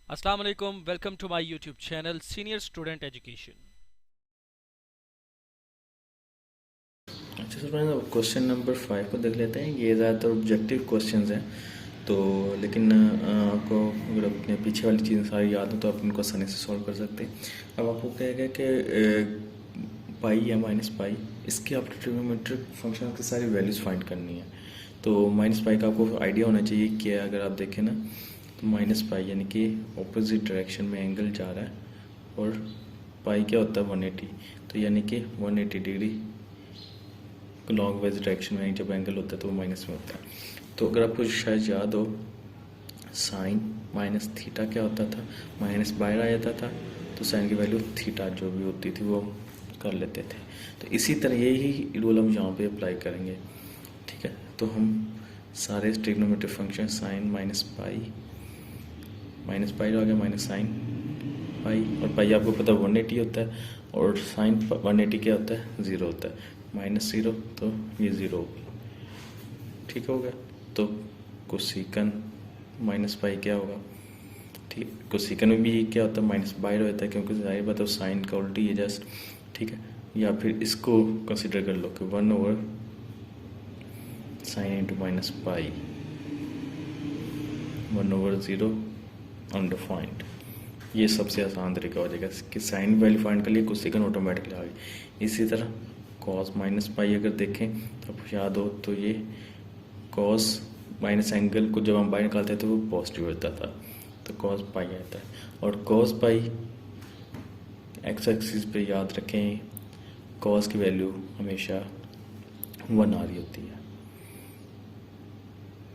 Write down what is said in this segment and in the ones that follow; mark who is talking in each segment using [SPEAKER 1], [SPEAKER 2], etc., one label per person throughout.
[SPEAKER 1] अस्सलाम वालेकुम, welcome to my YouTube channel senior student education.
[SPEAKER 2] अच्छा सर, मैं क्वेश्चन नंबर 5 को देख लेते हैं। ये ज़्यादातर ऑब्जेक्टिव क्वेश्चंस हैं, तो लेकिन आपको अगर अपने पीछे वाली चीज़ें सारी याद हो तो आप इनको आसानी से सॉल्व कर सकते हैं। अब आपको कहेगा कि पाई या माइनस पाई, इसके आपको ट्रिग्नोमेट्रिक फंक्शन की सारी वैल्यूज़ फाइंड करनी है। तो माइनस पाई का आपको आइडिया होना चाहिए कि अगर आप देखें ना, तो माइनस पाई यानी कि ऑपोजिट डायरेक्शन में एंगल जा रहा है, और पाई क्या होता है 180, तो यानी कि 180 डिग्री लॉन्ग वाइज डायरेक्शन में जब एंगल होता है तो वो माइनस में होता है। तो अगर आपको शायद याद हो, साइन माइनस थीटा क्या होता था, माइनस बाहर आ जाता था, तो साइन की वैल्यू थीटा जो भी होती थी वो कर लेते थे। तो इसी तरह यही रूल हम यहाँ पे अप्लाई करेंगे। ठीक है, तो हम सारे trigonometric function sine minus pi आ गया, माइनस साइन पाई, और पाई आपको पता है 180 होता है, और साइन 180 क्या होता है, 0 होता है, माइनस 0, तो ये 0 होगी। ठीक हो गया। तो कोसिकन माइनस पाई क्या होगा, ठीक है, कोसिकन में भी क्या होता है, माइनस बाहर होता है, क्योंकि जाहिर बात है साइन का उल्टी है जस्ट। ठीक है, या फिर इसको कंसिडर कर लो कि 1 over sine into minus pi, 1 over 0 undefined. ये सबसे आसान तरीका हो जाएगा कि साइन वैल्यू फाइंड कर लिए, कोसिकन ऑटोमेटिकली आ गई। इसी तरह कॉस माइनस पाई अगर देखें तो आपको याद हो, तो ये कॉस माइनस एंगल को जब हम बाहर निकालते हैं तो वो पॉजिटिव होता था, तो कॉस पाई आता है। और कॉस पाई एक्स एक्सिस पे याद रखें, कॉस की वैल्यू हमेशा 1 आ रही होती है।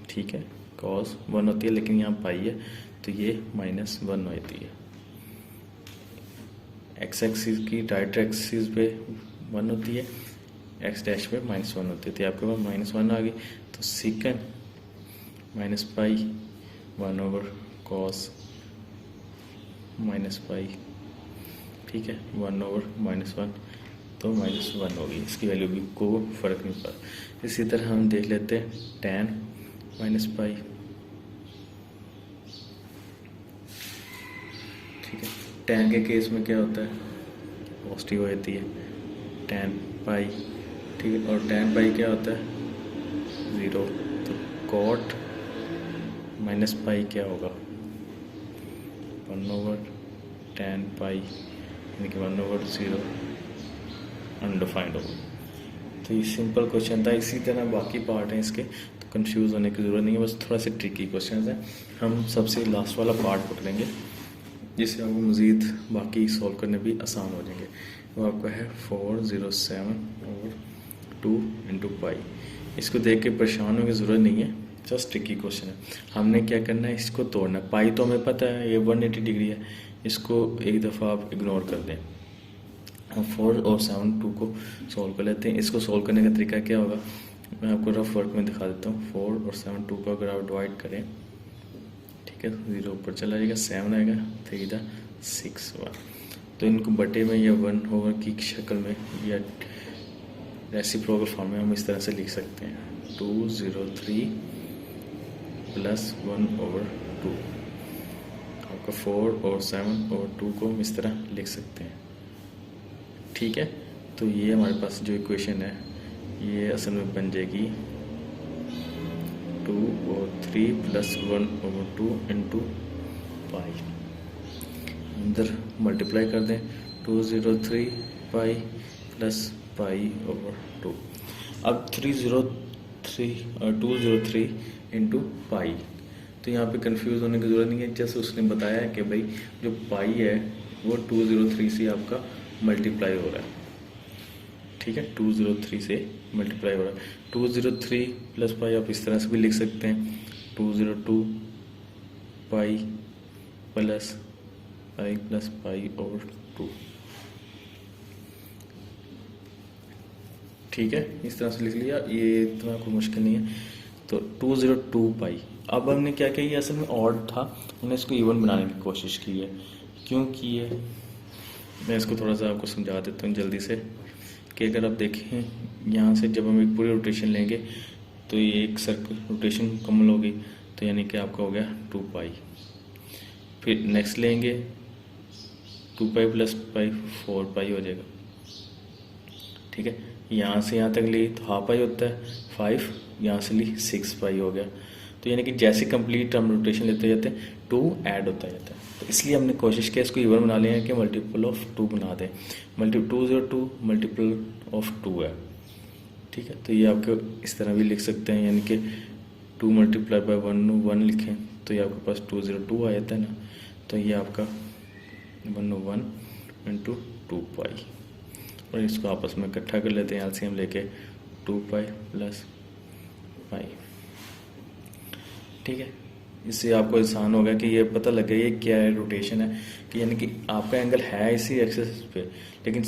[SPEAKER 2] ठीक है, कॉस 1 होती है, लेकिन यहाँ पाई है तो ये -1 होती है। एक्स एक्सिस की डायरेक्ट एक्सिस पे 1 होती है, एक्स डैश पे -1 होती है, तो आपके पास -1 आ गई। तो secant minus pi 1 over cos minus pi, ठीक है, 1 ओवर -1, तो -1 होगी। इसकी वैल्यू भी को फ़र्क नहीं पड़ा। इसी तरह हम देख लेते हैं टैन माइनस पाई। ठीक है, टैन के केस में क्या होता है, पॉजिटिव होती है टैन पाई। ठीक है, और टैन पाई क्या होता है 0, तो कॉट माइनस पाई क्या होगा 1 ओवर टैन पाई, यानी कि 1 ओवर 0 अनडिफाइंड होगा। तो ये सिंपल क्वेश्चन था। इसी तरह बाकी पार्ट हैं इसके, तो कंफ्यूज होने की ज़रूरत नहीं है, बस थोड़ा सा ट्रिकी क्वेश्चन है। हम सबसे लास्ट वाला पार्ट पकड़ेंगे, जिससे आपको मज़ीद बाकी सॉल्व करने भी आसान हो जाएंगे। वो आपका है 407 ओवर 2 इंटू पाई। इसको देख के परेशान होने की ज़रूरत नहीं है, जस्ट ट्रिकी क्वेश्चन है। हमने क्या करना है, इसको तोड़ना है। पाई तो हमें पता है ये 180 डिग्री है, इसको एक दफ़ा आप इग्नोर कर दें। हम 4 और 7 2 को सॉल्व कर लेते हैं। इसको सॉल्व करने का तरीका क्या होगा, मैं आपको रफ वर्क में दिखा देता हूँ। 4 और 7 2 को अगर आप डिवाइड करें, ठीक है, 0 ऊपर चला जाएगा, 7 आएगा, 3 6 1। तो इनको बटे में या 1 ओवर की शक्ल में या रेसिप्रोकल फॉर्म में हम इस तरह से लिख सकते हैं 203 प्लस 1 ओवर 2। आपका 4 और 7 और 2 को हम इस तरह लिख सकते हैं। ठीक है, तो ये हमारे पास जो इक्वेशन है ये असल में बन जाएगी 2 और 3 प्लस 1 ओवर 2 इंटू पाई। अंदर मल्टीप्लाई कर दें, 203 पाई प्लस पाई ओवर 2। अब 203 इंटू पाई, तो यहाँ पे कंफ्यूज होने की ज़रूरत नहीं है। जैसे उसने बताया है कि भाई जो पाई है वो 203 से आपका मल्टीप्लाई हो रहा है। ठीक है, 203 से मल्टीप्लाई हो रहा है। 203 प्लस पाई आप इस तरह से भी लिख सकते हैं, 202 पाई प्लस पाई ओवर 2। ठीक है, इस तरह से लिख लिया, ये इतना कोई मुश्किल नहीं है। तो 202 पाई। अब हमने क्या किया, असल में ऑड था, हमने इसको इवन बनाने की कोशिश की है। क्यों की है, मैं इसको थोड़ा सा आपको समझा देता हूँ जल्दी से, कि अगर आप देखें यहाँ से जब हम एक पूरी रोटेशन लेंगे तो ये एक सर्कल रोटेशन मुकम्मल होगी, तो यानी कि आपका हो गया 2 पाई। फिर नेक्स्ट लेंगे 2 पाई प्लस पाई 4 पाई हो जाएगा, ठीक है। यहाँ से यहाँ तक ली तो हाफ पाई होता है 5, यहाँ से ली 6 पाई हो गया। तो यानी कि जैसे कंप्लीट हम रोटेशन लेते जाते हैं 2 ऐड होता जाता है। तो इसलिए हमने कोशिश किया इसको इवन बना लिया कि मल्टीपल ऑफ 2 बना दें। 2 मल्टीपल ऑफ 2 है, ठीक है। तो ये आपके इस तरह भी लिख सकते हैं, यानी कि 2 मल्टीप्लाई बाई 1 लिखें तो ये आपके पास 202 आ जाता है ना। तो ये आपका 101 इंटू 2 पाई, और इसको आपस में इकट्ठा कर लेते हैं एलसीएम लेके 2 पाई प्लस पाई, ठीक है। इससे आपको आसान होगा कि ये पता लगे ये क्या है, रोटेशन है कि यानी कि आपका एंगल है इसी एक्सिस पे, लेकिन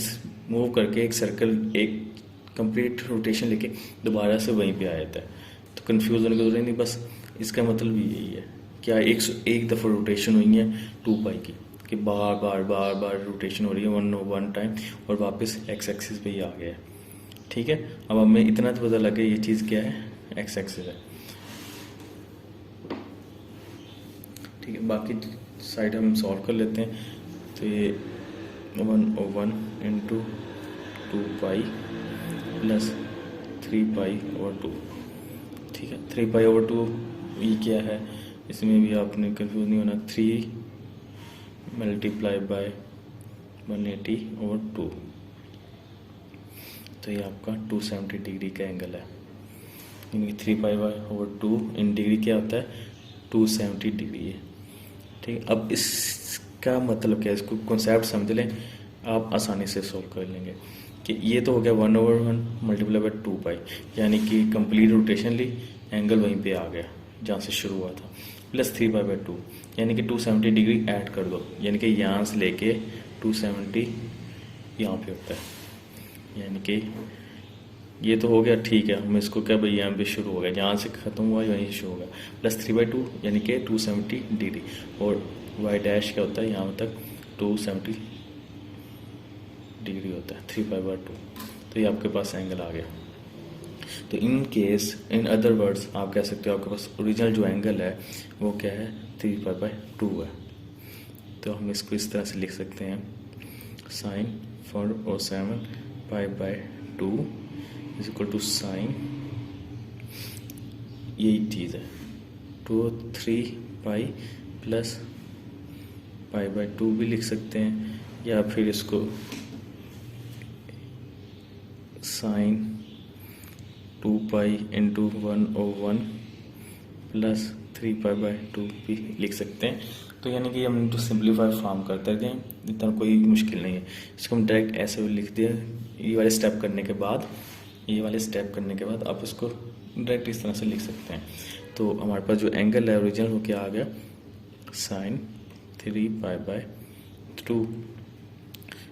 [SPEAKER 2] मूव करके एक सर्कल एक कंप्लीट रोटेशन लेके दोबारा से वहीं पे आ जाता है। तो कंफ्यूज होने की जरूरत नहीं, बस इसका मतलब ही यही है क्या एक दफ़ा रोटेशन हुई है 2 पाई की, कि बार बार रोटेशन हो रही है 1 टाइम और वापस एक्स एक्सिस पे ही आ गया है, ठीक है। अब हमें इतना तो पता लगे ये चीज़ क्या है, एक्स एक्सिस है, ठीक है। बाकी साइड हम सॉल्व कर लेते हैं। तो ये 101 into 2 pi plus 3 pi over 2, ठीक है। 3 पाई ओवर 2 ये क्या है, इसमें भी आपने कंफ्यूज नहीं होना। 3 मल्टीप्लाई बाय 180 ओवर 2, तो ये आपका 270 डिग्री का एंगल है, यानी 3 pi bye over 2 in degree क्या होता है 270 डिग्री है, ठीक है। अब इसका मतलब क्या है, इसको कॉन्सेप्ट समझ लें, आप आसानी से सोल्व कर लेंगे कि ये तो हो गया 1/1 मल्टीप्लाई बाय 2 पाई, यानी कि कंप्लीट रोटेशन ली, एंगल वहीं पे आ गया जहाँ से शुरू हुआ था, प्लस 3 पाई बाय 2, यानी कि 270 डिग्री ऐड कर दो, यानी कि यहाँ से लेके 270 यहाँ पे होता है, यानी कि ये तो हो गया, ठीक है। हम इसको क्या भाई यहाँ पे शुरू हो गया, जहाँ से ख़त्म हुआ वहीं से शुरू हो गया, प्लस 3/2 यानी कि 270 डिग्री, और वाई डैश क्या होता है यहाँ तक 270 डिग्री होता है 3 पाई बाय 2। तो ये आपके पास एंगल आ गया। तो इन अदर वर्ड्स आप कह सकते हो आपके पास ओरिजिनल जो एंगल है वो क्या है 3 पाई बाय 2 है। तो हम इसको इस तरह से लिख सकते हैं, sine 407 pi by 2 is equal to sine, यही चीज़ है 2-3 पाई प्लस पाई बाय 2 भी लिख सकते हैं, या फिर इसको sine 2 pi into 1/1 plus 3 pi by 2 भी लिख सकते हैं। तो यानी कि हम तो सिंप्लीफाई फॉर्म करते गए, इतना कोई मुश्किल नहीं है। इसको हम डायरेक्ट ऐसे भी लिख दिया, ये वाले स्टेप करने के बाद आप इसको डायरेक्ट इस तरह से लिख सकते हैं। तो हमारे पास जो एंगल है ओरिजिनल वो क्या आ गया, साइन 3 पाई बाय 2,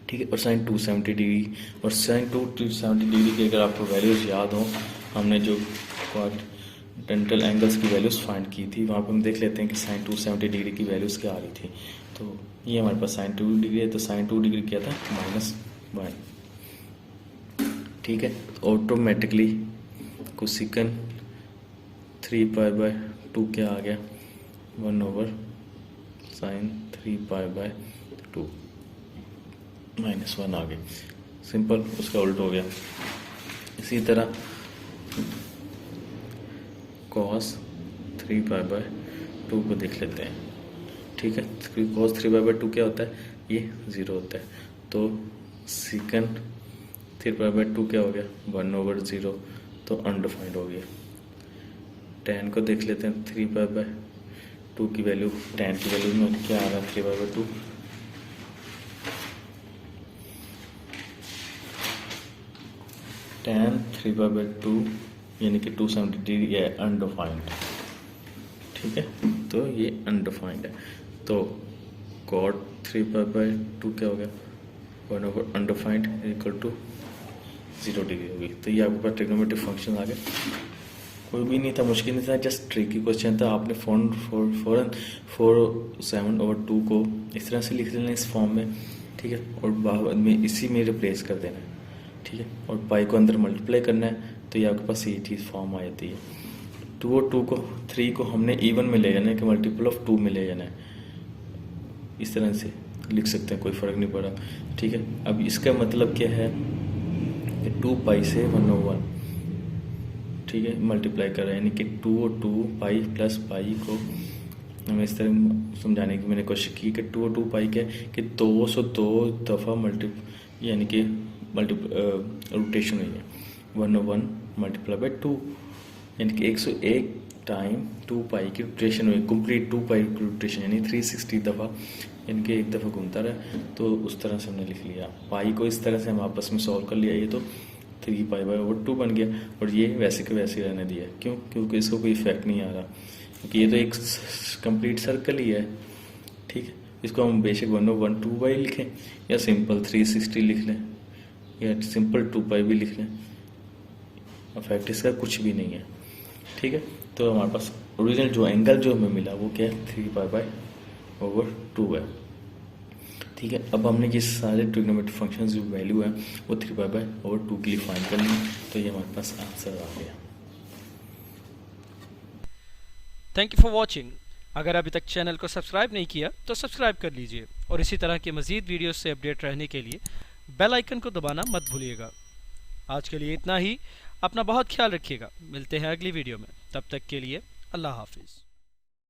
[SPEAKER 2] ठीक है। और साइन 270 डिग्री, और साइन 270 डिग्री की अगर आपको वैल्यूज़ याद हो, हमने जो क्वाड्रेंटल एंगल्स की वैल्यूज़ फाइंड की थी, वहाँ पर हम देख लेते हैं कि साइन 270 डिग्री की वैल्यूज़ क्या आ रही थी। तो ये हमारे पास साइन 2 डिग्री है, तो साइन 2 डिग्री क्या था -1, ठीक है। ऑटोमेटिकली कोसेकन 3 पाई बाय 2 क्या आ गया 1/sin 3 पाई बाय 2 -1 आ गया, सिंपल, उसका उल्ट हो गया। इसी तरह cos 3 पाई बाय 2 को देख लेते हैं, ठीक है। cos 3 पाई बाय 2 क्या होता है, ये 0 होता है। तो सेकंड 3 पाई बाय 2 क्या हो गया 1/0, तो अनडिफाइंड हो गया। tan को देख लेते हैं, 3 पाई बाय 2 की वैल्यू, tan की वैल्यू में क्या आ रहा है 3 pi by 2, tan 3 pi by 2 यानी कि 270 डिग्री है, अनडिफाइंड, ठीक है। तो ये अनडिफाइंड है। तो cot 3 पाई बाय 2 क्या हो गया 1/अनडिफाइंड इक्वल टू 0 डिग्री होगी। तो ये आपके पास ट्रिग्नोमेट्रिक फंक्शन आ गया, कोई भी नहीं था, मुश्किल नहीं था, जस्ट ट्रिकी क्वेश्चन था। आपने फौरन 4/7/2 को इस तरह से लिख लेना इस फॉर्म में, ठीक है, और बाद में इसी में रिप्लेस कर देना है, ठीक है, और पाई को अंदर मल्टीप्लाई करना है, तो ये आपके पास ये चीज़ फॉर्म आ जाती है। 2 और 2 को 3 को हमने इवन में ले जाना है कि मल्टीपल ऑफ 2 में ले जाना है, इस तरह से लिख सकते हैं, कोई फ़र्क नहीं पड़ा, ठीक है। अब इसका मतलब क्या है कि 2 पाई से 1/1, ठीक है, मल्टीप्लाई कर रहा है, यानी कि 2 और 2 पाई प्लस पाई को हमें इस तरह समझाने की मैंने कोशिश की कि 2 और 2 पाई क्या है कि 202 दफ़ा यानी कि रोटेशन हुई है, 1/1 मल्टीप्लाई बाई 2, यानी कि 101 टाइम 2 पाई की रोटेशन हुई, कंप्लीट 2 पाई की रोटेशन, यानी 360 दफ़ा, यानी कि एक दफ़ा घूमता रहा। तो उस तरह से हमने लिख लिया पाई को, इस तरह से हम आपस में सॉल्व कर लिया। ये तो 3 पाई बाई ओवर 2 बन गया, और ये वैसे के वैसे रहने दिया। क्यों? क्योंकि इसको कोई इफेक्ट नहीं आ रहा, क्योंकि ये तो एक कंप्लीट सर्कल ही है, ठीक है। इसको हम बेशक 1/1 2 पाई लिखें, या सिंपल 360 लिख लें, या सिंपल 2 पाई भी लिख लें, इफेक्ट इसका कुछ भी नहीं है, ठीक है। तो हमारे पास ओरिजिनल जो एंगल जो हमें मिला वो क्या है, 3 पाई बाई ओवर 2 है, ठीक है। अब हमने ये सारे ट्रिग्नोमेट्रिक फंक्शन जो वैल्यू है वो 3 पाई बाई ओवर 2 के लिए फाइंड करनी है। तो ये हमारे पास आंसर आ गया।
[SPEAKER 1] Thank you for watching. अगर अभी तक चैनल को सब्सक्राइब नहीं किया तो सब्सक्राइब कर लीजिए, और इसी तरह के मज़ीद वीडियोस से अपडेट रहने के लिए बेल आइकन को दबाना मत भूलिएगा। आज के लिए इतना ही। अपना बहुत ख्याल रखिएगा। मिलते हैं अगली वीडियो में। तब तक के लिए अल्लाह हाफिज़।